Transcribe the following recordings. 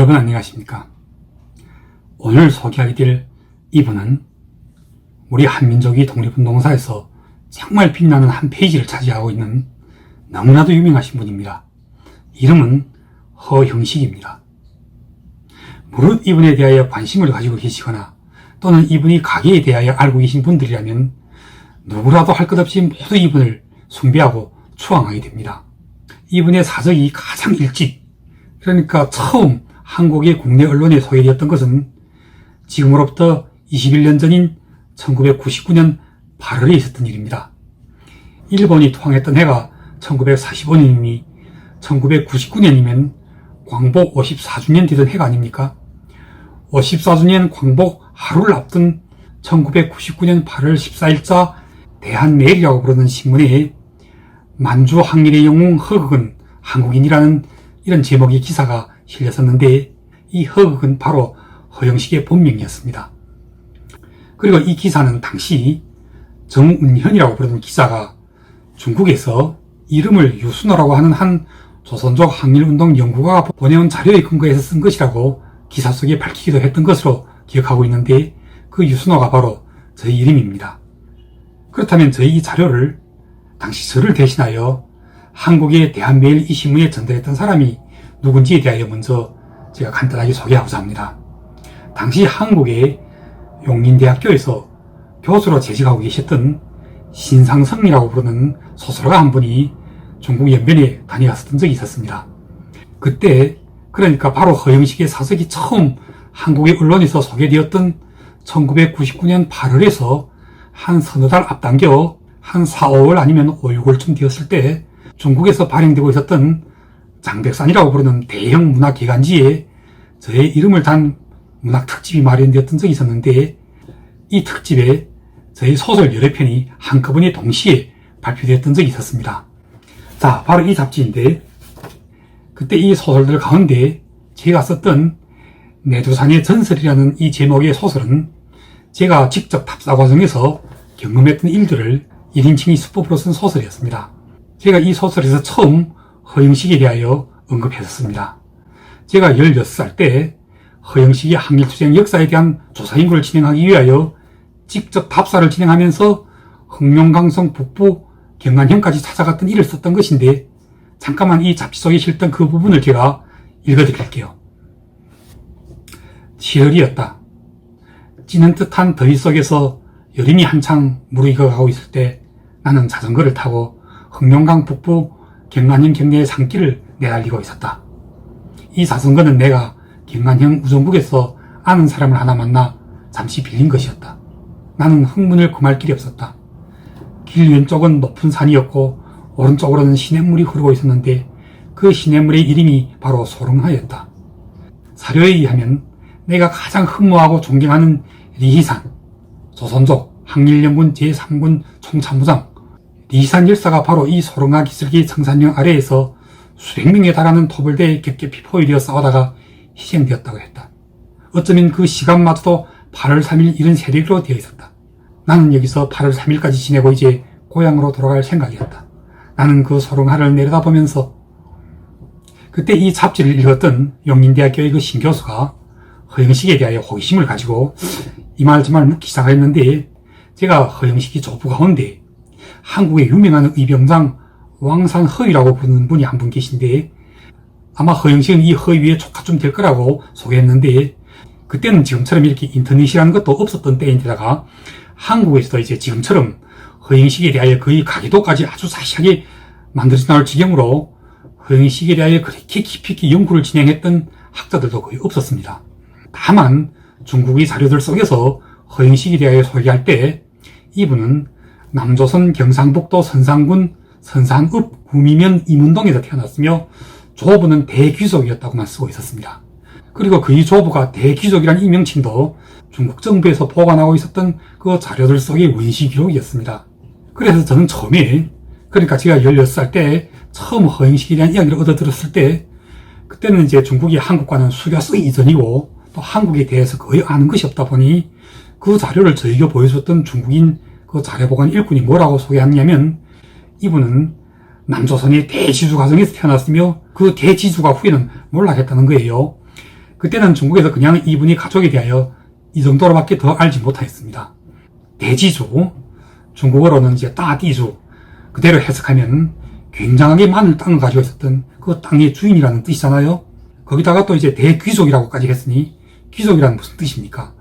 여러분 안녕하십니까? 오늘 소개하게 될 이분은 우리 한민족이 독립운동사에서 정말 빛나는 한 페이지를 차지하고 있는 너무나도 유명하신 분입니다. 이름은 허형식입니다. 무릇 이분에 대하여 관심을 가지고 계시거나 또는 이분이 가계에 대하여 알고 계신 분들이라면 누구라도 할 것 없이 모두 이분을 숭배하고 추앙하게 됩니다. 이분의 사적이 가장 일찍, 그러니까 처음 한국의 국내 언론에 소개되었던 것은 지금으로부터 21년 전인 1999년 8월에 있었던 일입니다. 일본이 통합했던 해가 1945년이니 1999년이면 광복 54주년 되던 해가 아닙니까? 54주년 광복 하루를 앞둔 1999년 8월 14일자 대한매일이라고 부르는 신문에 만주 항일의 영웅 허극은 한국인이라는 이런 제목의 기사가 실렸었는데, 이 허극은 바로 허영식의 본명이었습니다. 그리고 이 기사는 당시 정운현이라고 부르는 기자가 중국에서 이름을 유순호라고 하는 한 조선족 항일운동 연구가가 보내온 자료에 근거해서 쓴 것이라고 기사 속에 밝히기도 했던 것으로 기억하고 있는데, 그 유순호가 바로 저희 이름입니다. 그렇다면 저희 이 자료를 당시 저를 대신하여 한국의 대한매일 이 신문에 전달했던 사람이 누군지에 대하여 먼저 제가 간단하게 소개하고자 합니다. 당시 한국의 용인대학교에서 교수로 재직하고 계셨던 신상성이라고 부르는 소설가 한 분이 중국 연변에 다녀왔었던 적이 있었습니다. 그때 그러니까 바로 허영식의 사석이 처음 한국의 언론에서 소개되었던 1999년 8월에서 한 서너 달 앞당겨 한 4, 5월 아니면 5, 6월쯤 되었을 때 중국에서 발행되고 있었던 장백산이라고 부르는 대형 문학기관지에 저의 이름을 단 문학 특집이 마련되었던 적이 있었는데, 이 특집에 저희 소설 여러 편이 한꺼번에 동시에 발표되었던 적이 있었습니다. 자, 바로 이 잡지인데, 그때 이 소설들 가운데 제가 썼던 내두산의 전설이라는 이 제목의 소설은 제가 직접 탑사 과정에서 경험했던 일들을 1인칭이 수법으로 쓴 소설이었습니다. 제가 이 소설에서 처음 허영식에 대하여 언급했었습니다. 제가 16살 때 허영식의 항일투쟁 역사에 대한 조사 연구를 진행하기 위하여 직접 답사를 진행하면서 흑룡강성 북부 경안현까지 찾아갔던 일을 썼던 것인데, 잠깐만 이 잡지 속에 실던 그 부분을 제가 읽어드릴게요. 7월이었다. 찌는 듯한 더위 속에서 여름이 한창 무르익어가고 있을 때 나는 자전거를 타고 흑룡강 북부 경안현 경내의 산길을 내달리고 있었다. 이 자전거는 내가 경안현 우정북에서 아는 사람을 하나 만나 잠시 빌린 것이었다. 나는 흥분을 금할 길이 없었다. 길 왼쪽은 높은 산이었고 오른쪽으로는 시냇물이 흐르고 있었는데, 그 시냇물의 이름이 바로 소릉하였다. 사료에 의하면 내가 가장 흠모하고 존경하는 리희산, 조선족 항일연군 제3군 총참모장 리희산 열사가 바로 이 소릉하 기슭의 청산령 아래에서 수백 명에 달하는 토벌대에 겹겹이 포위되어 싸우다가 희생되었다고 했다. 어쩌면 그 시간마저도 8월 3일 이른 새벽으로 되어 있었다. 나는 여기서 8월 3일까지 지내고 이제 고향으로 돌아갈 생각이었다. 나는 그 소릉하를 내려다보면서, 그때 이 잡지를 읽었던 용인대학교의 그 신교수가 허영식에 대하여 호기심을 가지고 이 말 저 말 묻기 시작했는데, 제가 허영식이 족보 가운데 한국의 유명한 의병장 왕산허위라고 부르는 분이 한 분 계신데, 아마 허영식은 이 허위의 조카쯤 될 거라고 소개했는데, 그때는 지금처럼 이렇게 인터넷이라는 것도 없었던 때인데다가 한국에서도 이제 지금처럼 허영식에 대하여 거의 가계도까지 아주 자세하게 만들어져 나올 지경으로 허영식에 대하여 그렇게 깊이 있게 연구를 진행했던 학자들도 거의 없었습니다. 다만 중국의 자료들 속에서 허영식에 대하여 소개할 때 이분은 남조선 경상북도 선산군 선산읍 구미면 임운동에서 태어났으며 조부는 대귀족이었다고만 쓰고 있었습니다. 그리고 그의 조부가 대귀족이라는 이 명칭도 중국 정부에서 보관하고 있었던 그 자료들 속의 원시 기록이었습니다. 그래서 저는 처음에, 그러니까 제가 16살 때 처음 허영식에 대한 이야기를 얻어들었을 때, 그때는 이제 중국이 한국과는 수교스 이전이고 또 한국에 대해서 거의 아는 것이 없다 보니 그 자료를 저에게 보여줬던 중국인 그 자료보관 일꾼이 뭐라고 소개하냐면, 이분은 남조선의 대지주 가정에서 태어났으며 그 대지주가 후에는 몰락했다는 거예요. 그때는 중국에서 그냥 이분이 가족에 대하여 이 정도로밖에 더 알지 못하였습니다. 대지주, 중국어로는 이제 따디주, 그대로 해석하면 굉장하게 많은 땅을 가지고 있었던 그 땅의 주인이라는 뜻이잖아요. 거기다가 또 이제 대귀족이라고까지 했으니 귀족이라는 무슨 뜻입니까?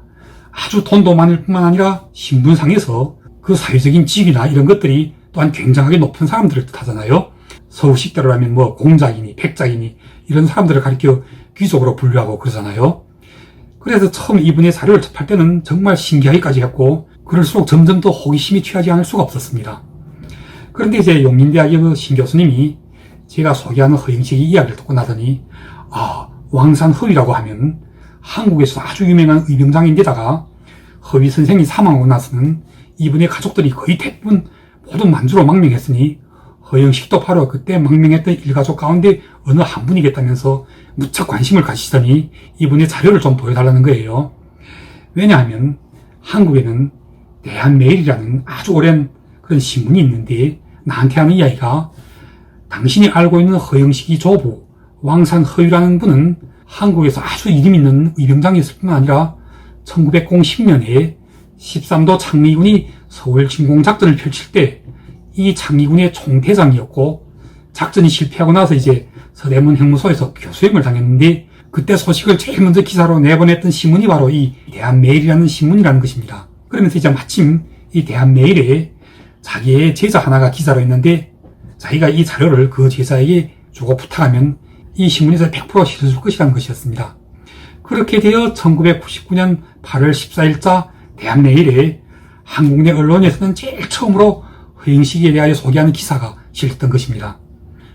아주 돈도 많을 뿐만 아니라 신분상에서 그 사회적인 직위나 이런 것들이 또한 굉장하게 높은 사람들을 뜻하잖아요. 서구식대로라면 뭐 공작이니 백작이니 이런 사람들을 가리켜 귀족으로 분류하고 그러잖아요. 그래서 처음 이분의 자료를 접할 때는 정말 신기하기까지 했고 그럴수록 점점 더 호기심이 취하지 않을 수가 없었습니다. 그런데 이제 용민대학의 그 신 교수님이 제가 소개하는 허영식의 이야기를 듣고 나더니 왕산허위라고 하면 한국에서 아주 유명한 의병장인데다가 허위 선생이 사망하고 나서는 이분의 가족들이 거의 대부분 모두 만주로 망명했으니 허영식도 바로 그때 망명했던 일가족 가운데 어느 한 분이겠다면서 무척 관심을 가지시더니 이분의 자료를 좀 보여달라는 거예요. 왜냐하면 한국에는 대한매일이라는 아주 오랜 그런 신문이 있는데 나한테 하는 이야기가 당신이 알고 있는 허영식이 조부 왕산허위라는 분은 한국에서 아주 이름 있는 의병장이었을 뿐만 아니라 1910년에 13도 창리군이 서울 침공작전을 펼칠 때 이 창리군의 총대장이었고 작전이 실패하고 나서 이제 서대문 형무소에서 교수임을 당했는데 그때 소식을 제일 먼저 기사로 내보냈던 신문이 바로 이 대한매일이라는 신문이라는 것입니다. 그러면서 이제 마침 이 대한매일에 자기의 제자 하나가 기자로 있는데 자기가 이 자료를 그 제자에게 주고 부탁하면 이 신문에서 100% 실어줄 것이라는 것이었습니다. 그렇게 되어 1999년 8월 14일자 대한매일에 한국 내 언론에서는 제일 처음으로 허영식에 대하여 소개하는 기사가 실렸던 것입니다.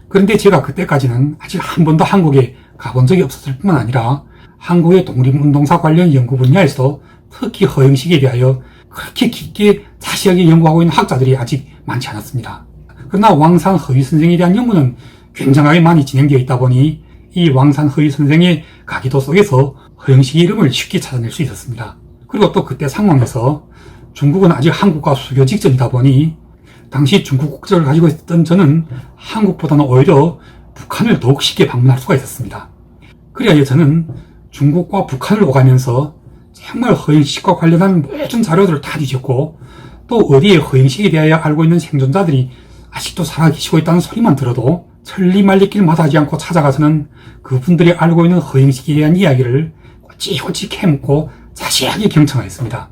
그런데 제가 그때까지는 아직 한 번도 한국에 가본 적이 없었을 뿐만 아니라 한국의 독립운동사 관련 연구 분야에서 특히 허영식에 대하여 그렇게 깊게 자세하게 연구하고 있는 학자들이 아직 많지 않았습니다. 그러나 왕산허위 선생에 대한 연구는 굉장하게 많이 진행되어 있다 보니 이 왕산허위 선생의 가기도 속에서 허영식의 이름을 쉽게 찾아낼 수 있었습니다. 그리고 또 그때 상황에서 중국은 아직 한국과 수교 직전이다 보니 당시 중국 국적을 가지고 있었던 저는 한국보다는 오히려 북한을 더욱 쉽게 방문할 수가 있었습니다. 그래야 저는 중국과 북한을 오가면서 정말 허영식과 관련한 모든 자료들을 다 뒤졌고 또 어디에 허영식에 대하여 알고 있는 생존자들이 아직도 살아계시고 있다는 소리만 들어도 천리말리길 마다하지 않고 찾아가서는 그분들이 알고 있는 허영식에 대한 이야기를 꼬치꼬치 캐묻고 자세하게 경청하였습니다.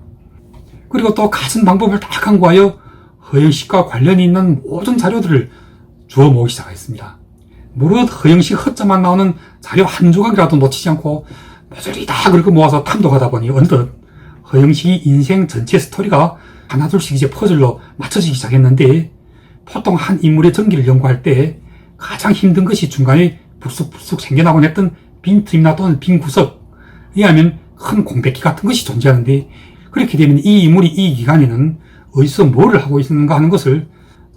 그리고 또 같은 방법을 다 강구하여 허영식과 관련이 있는 모든 자료들을 주워 모으기 시작했습니다. 무릇 허영식 허자만 나오는 자료 한 조각이라도 놓치지 않고 모조리 다 그렇게 모아서 탐독하다 보니 어느덧 허영식의 인생 전체 스토리가 하나둘씩 이제 퍼즐로 맞춰지기 시작했는데 보통 한 인물의 전기를 연구할 때 가장 힘든 것이 중간에 불쑥불쑥 생겨나곤 했던 빈 틈이나 또는 빈 구석에 하면 큰 공백기 같은 것이 존재하는데 그렇게 되면 이 인물이 이 기간에는 어디서 뭐를 하고 있는가 하는 것을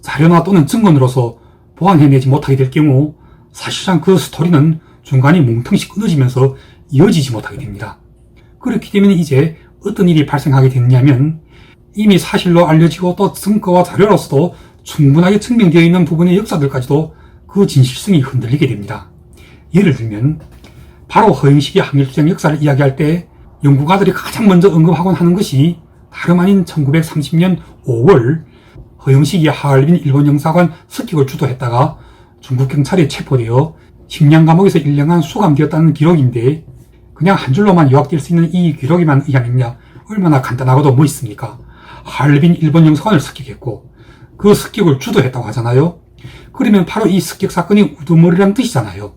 자료나 또는 증거로서 보완해내지 못하게 될 경우 사실상 그 스토리는 중간에 뭉텅이 끊어지면서 이어지지 못하게 됩니다. 그렇게 되면 이제 어떤 일이 발생하게 되느냐면 이미 사실로 알려지고 또 증거와 자료로서도 충분하게 증명되어 있는 부분의 역사들까지도 그 진실성이 흔들리게 됩니다. 예를 들면 바로 허영식의 항일투쟁 역사를 이야기할 때 연구가들이 가장 먼저 언급하곤 하는 것이 다름 아닌 1930년 5월 허영식이 하얼빈 일본 영사관 습격을 주도했다가 중국 경찰에 체포되어 식량 감옥에서 1년간 수감되었다는 기록인데 그냥 한 줄로만 요약될 수 있는 이 기록에만 의하면요 얼마나 간단하고도 뭐 있습니까? 하얼빈 일본 영사관을 습격했고 그 습격을 주도했다고 하잖아요. 그러면 바로 이 습격 사건이 우두머리라는 뜻이잖아요.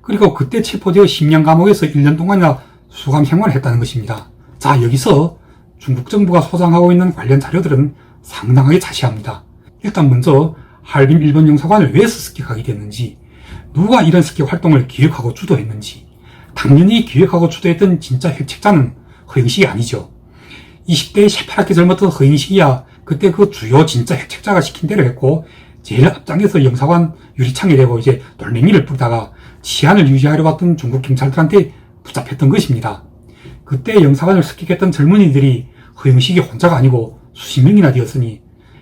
그리고 그때 체포되어 식량 감옥에서 1년 동안이나 수감 생활을 했다는 것입니다. 자, 여기서 중국 정부가 소장하고 있는 관련 자료들은 상당하게 자세합니다. 일단 먼저 하얼빈 일본 영사관을 왜 습격하게 됐는지, 누가 이런 습격 활동을 기획하고 주도했는지, 당연히 기획하고 주도했던 진짜 획책자는 허영식이 아니죠. 20대에 새파랗게 젊었던 허영식이야 그때 그 주요 진짜 획책자가 시킨 대로 했고 제일 앞장에서 영사관 유리창에 대고 이제 돌멩이를 뿌리다가 치안을 유지하려 왔던 중국 경찰들한테 붙잡혔던 것입니다. 그때 영사관을 습격했던 젊은이들이 허영식이 혼자가 아니고 수십 명이나 되었으니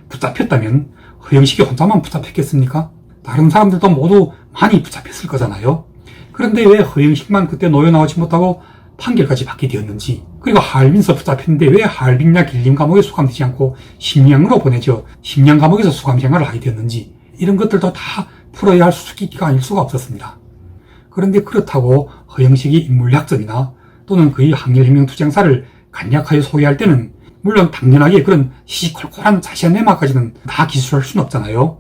붙잡혔다면 허영식이 혼자만 붙잡혔겠습니까? 다른 사람들도 모두 많이 붙잡혔을 거잖아요. 그런데 왜 허영식만 그때 노여 나오지 못하고 판결까지 받게 되었는지, 그리고 하얼빈서 붙잡혔는데 왜 하얼빈이나 길림 감옥에 수감되지 않고 심량으로 보내져 심량 감옥에서 수감 생활을 하게 되었는지, 이런 것들도 다 풀어야 할 수수께끼가 아닐 수가 없었습니다. 그런데 그렇다고 허영식이 인물약점이나 또는 그의 항일혁명투쟁사를 간략하게 소개할 때는 물론 당연하게 그런 시시콜콜한 자세한 내막까지는 다 기술할 수는 없잖아요.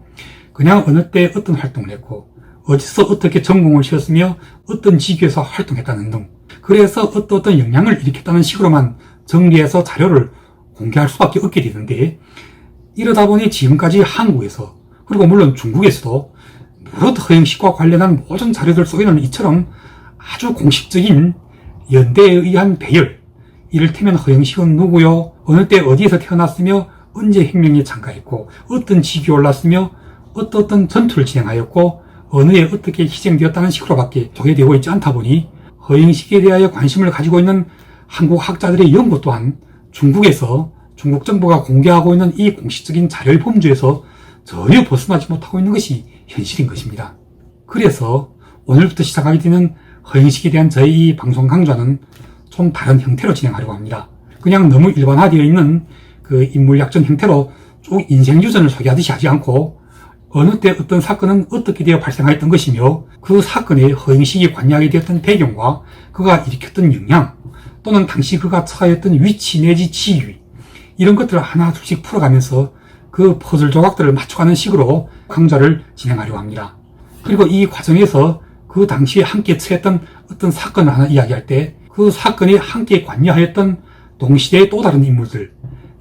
그냥 어느 때 어떤 활동을 했고 어디서 어떻게 전공을 쉬었으며 어떤 직위에서 활동했다는 등, 그래서 어떤 영향을 일으켰다는 식으로만 정리해서 자료를 공개할 수밖에 없게 되는데, 이러다 보니 지금까지 한국에서, 그리고 물론 중국에서도 무릇 허영식과 관련한 모든 자료들 속에는 이처럼 아주 공식적인 연대에 의한 배열, 이를테면 허영식은 누구요, 어느 때 어디에서 태어났으며 언제 혁명에 참가했고 어떤 직위에 올랐으며 어떤 전투를 진행하였고 어느 해 어떻게 희생되었다는 식으로밖에 소개되고 있지 않다 보니, 허영식에 대하여 관심을 가지고 있는 한국 학자들의 연구 또한 중국에서 중국 정부가 공개하고 있는 이 공식적인 자료의 범주에서 전혀 벗어나지 못하고 있는 것이 현실인 것입니다. 그래서 오늘부터 시작하게 되는 허영식에 대한 저희 이 방송 강좌는 좀 다른 형태로 진행하려고 합니다. 그냥 너무 일반화되어 있는 그 인물약전 형태로 쭉 인생유전을 소개하듯이 하지 않고, 어느 때 어떤 사건은 어떻게 되어 발생하였던 것이며 그 사건에 허영식이 관여하게 되었던 배경과 그가 일으켰던 영향, 또는 당시 그가 처하였던 위치 내지 지위, 이런 것들을 하나 둘씩 풀어가면서 그 퍼즐 조각들을 맞춰가는 식으로 강좌를 진행하려고 합니다. 그리고 이 과정에서 그 당시에 함께 처했던 어떤 사건을 하나 이야기할 때 그 사건에 함께 관여하였던 동시대의 또 다른 인물들,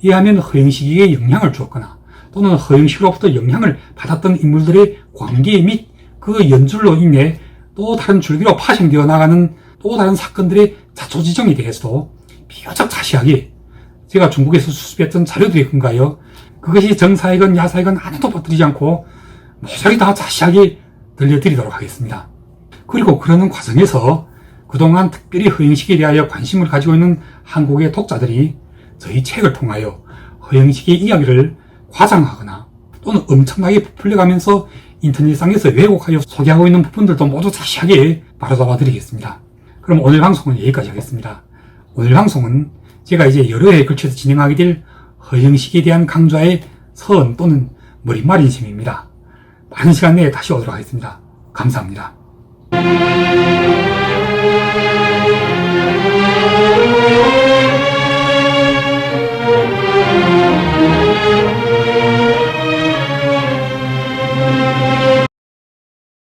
이하면 허영식에게 영향을 주었거나 또는 허영식으로부터 영향을 받았던 인물들의 관계 및 그 연줄로 인해 또 다른 줄기로 파생되어 나가는 또 다른 사건들의 자초지종에 대해서도 비교적 자세하게 제가 중국에서 수습했던 자료들에 근거하여, 그것이 정사이건 야사이건 하나도 빠뜨리지 않고 모조리 다 자세하게 들려드리도록 하겠습니다. 그리고 그러는 과정에서 그동안 특별히 허영식에 대하여 관심을 가지고 있는 한국의 독자들이 저희 책을 통하여 허영식의 이야기를 과장하거나 또는 엄청나게 부풀려가면서 인터넷상에서 왜곡하여 소개하고 있는 부분들도 모두 자세하게 바로잡아 드리겠습니다. 그럼 오늘 방송은 여기까지 하겠습니다. 오늘 방송은 제가 이제 여러 해에 걸쳐서 진행하게 될 허영식에 대한 강좌의 선 또는 머릿말인 셈입니다. 많은 시간 내에 다시 오도록 하겠습니다. 감사합니다.